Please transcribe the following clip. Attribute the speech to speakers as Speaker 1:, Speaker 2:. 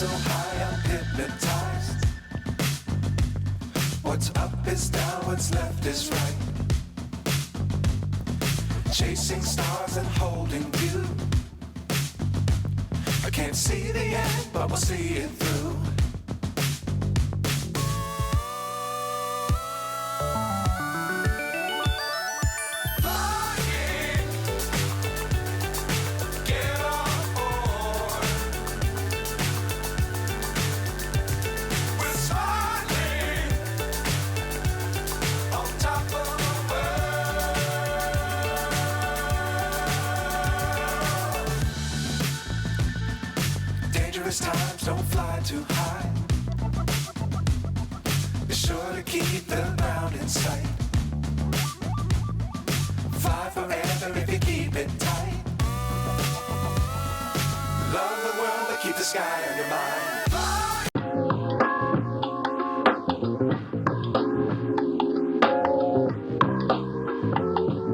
Speaker 1: so high I'm hypnotized. What's up is down, what's left is right. Chasing stars and holding you. I can't see the end, but we'll see it through. Dangerous times, don't fly too high. Be sure to keep the ground in sight. Fly forever if you keep it tight. Love the world, but keep the sky on your mind.